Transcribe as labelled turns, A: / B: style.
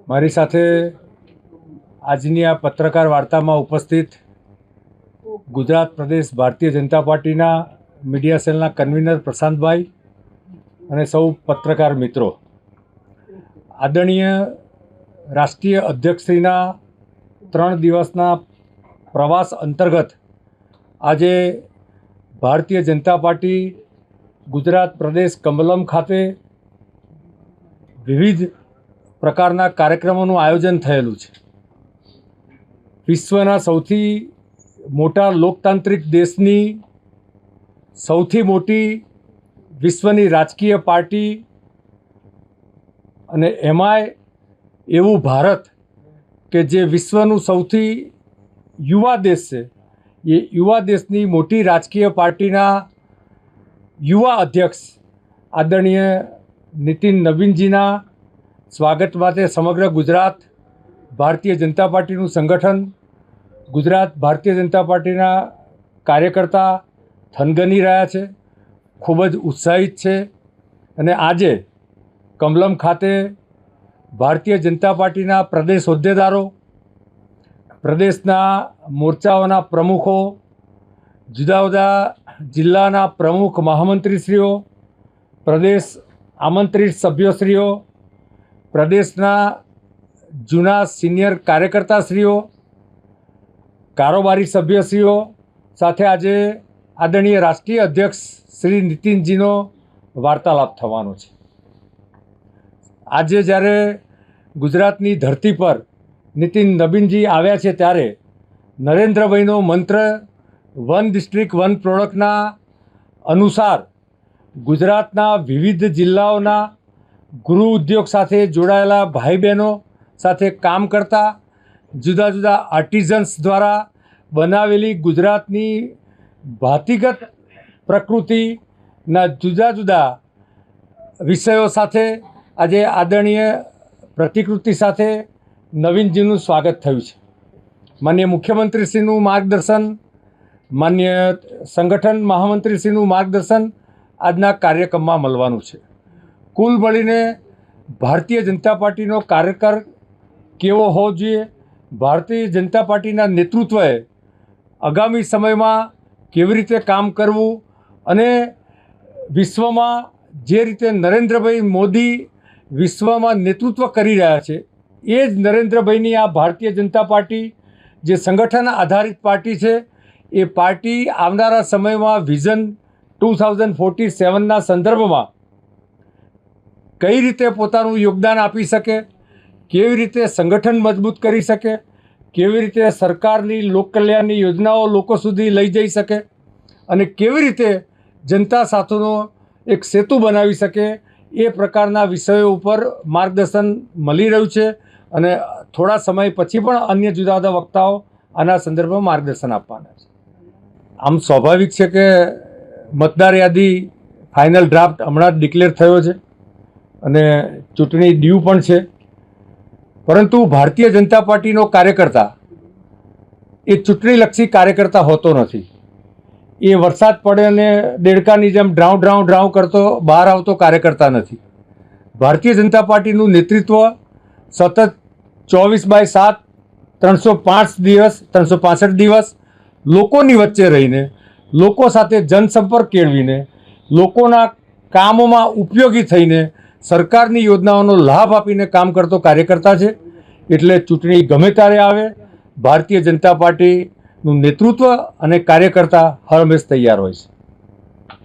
A: મારી સાથે આજની આ પત્રકાર વાર્તામાં ઉપસ્થિત ગુજરાત પ્રદેશ ભારતીય જનતા પાર્ટીના મીડિયા સેલના કન્વીનર પ્રશાંતભાઈ અને સૌ પત્રકાર મિત્રો, આદરણીય રાષ્ટ્રીય અધ્યક્ષશ્રીના 3 દિવસના પ્રવાસ અંતર્ગત આજે ભારતીય જનતા પાર્ટી ગુજરાત પ્રદેશ કમલમ ખાતે વિવિધ પ્રકારના કાર્યક્રમોનું આયોજન થયેલું છે। વિશ્વના સૌથી મોટા લોકતાંત્રિક દેશની સૌથી મોટી વિશ્વની રાજકીય પાર્ટી અને એમાંય એવું ભારત કે જે વિશ્વનું સૌથી યુવા દેશ છે, એ યુવા દેશની મોટી રાજકીય પાર્ટીના યુવા અધ્યક્ષ આદરણીય નીતિન નવીનજીના સ્વાગત માટે સમગ્ર ગુજરાત ભારતીય જનતા પાર્ટીનું સંગઠન, ગુજરાત ભારતીય જનતા પાર્ટીના કાર્યકર્તા થનગની રહ્યા છે, ખૂબ જ ઉત્સાહિત છે। અને આજે કમલમ ખાતે ભારતીય જનતા પાર્ટીના પ્રદેશ હોદ્દેદારો, પ્રદેશના મોરચાઓના પ્રમુખો, જુદા જુદા જિલ્લાના પ્રમુખ મહામંત્રીશ્રીઓ, પ્રદેશ આમંત્રિત સભ્યશ્રીઓ, પ્રદેશના જૂના સિનિયર કાર્યકર્તાશ્રીઓ, કારોબારી સભ્યશ્રીઓ સાથે આજે આદરણીય રાષ્ટ્રીય અધ્યક્ષ શ્રી નીતિનજીનો વાર્તાલાપ થવાનો છે। આજે જ્યારે ગુજરાતની ધરતી પર નીતિન નવીનજી આવ્યા છે ત્યારે નરેન્દ્રભાઈનો મંત્ર વન ડિસ્ટ્રિક્ટ વન પ્રોડક્ટના અનુસાર ગુજરાતના વિવિધ જિલ્લાઓના ગૃહ ઉદ્યોગ સાથે જોડાયેલા ભાઈ બહેનો સાથે કામ કરતા જુદા જુદા આર્ટિઝન્સ દ્વારા બનાવેલી ગુજરાતની ભાતીગત પ્રકૃતિના જુદા જુદા વિષયો સાથે આજે આદરણીય પ્રતિકૃતિ સાથે નવીનજીનું સ્વાગત થયું છે। માનનીય મુખ્યમંત્રીશ્રીનું માર્ગદર્શન, માનનીય સંગઠન મહામંત્રીશ્રીનું માર્ગદર્શન આજના કાર્યક્રમમાં મળવાનું છે। કુલ મળીને ભારતીય જનતા પાર્ટીનો કાર્યકર કેવો હોવો જોઈએ, ભારતીય જનતા પાર્ટીના નેતૃત્વએ આગામી સમયમાં કેવી રીતે કામ કરવું અને વિશ્વમાં જે રીતે નરેન્દ્રભાઈ મોદી વિશ્વમાં નેતૃત્વ કરી રહ્યા છે, એ જ નરેન્દ્રભાઈની આ ભારતીય જનતા પાર્ટી જે સંગઠન આધારિત પાર્ટી છે, એ પાર્ટી આવનારા સમયમાં વિઝન 2047ના સંદર્ભમાં કઈ રીતે પોતાનું યોગદાન આપી શકે, કેવી રીતે સંગઠન મજબૂત કરી શકે, કેવી રીતે સરકારની લોકકલ્યાણની યોજનાઓ લોકો સુધી લઈ જઈ શકે અને કેવી રીતે જનતા સાથેનો એક સેતુ બનાવી શકે, એ પ્રકારના વિષયો ઉપર માર્ગદર્શન મળી રહ્યું છે। અને થોડા સમય પછી પણ અન્ય જુદા જુદા વક્તાઓ આના સંદર્ભમાં માર્ગદર્શન આપવાના છે। આમ સ્વાભાવિક છે કે મતદાર યાદી ફાઇનલ ડ્રાફ્ટ હમણાં જ ડિક્લેર થયો છે અને ચૂંટણી ડ્યુ પણ છે, પરંતુ ભારતીય જનતા પાર્ટીનો કાર્યકર્તા એ ચૂંટણીલક્ષી કાર્યકર્તા હોતો નથી। એ વરસાદ પડે અને દેડકાની જેમ ડ્રાઉં કરતો બહાર આવતો કાર્યકર્તા નથી। ભારતીય જનતા પાર્ટીનું નેતૃત્વ સતત 24/7 305 દિવસ 365 દિવસ લોકોની વચ્ચે રહીને, લોકો સાથે જનસંપર્ક કેળવીને, લોકોના કામોમાં ઉપયોગી થઈને, સરકારની યોજનાઓનો લાભ આપીને કામ કરતો કાર્યકર્તા છે। એટલે ચૂંટણી ગમે ત્યારે આવે, ભારતીય જનતા પાર્ટીનું નેતૃત્વ અને કાર્યકર્તા હર હંમેશ તૈયાર હોય છે।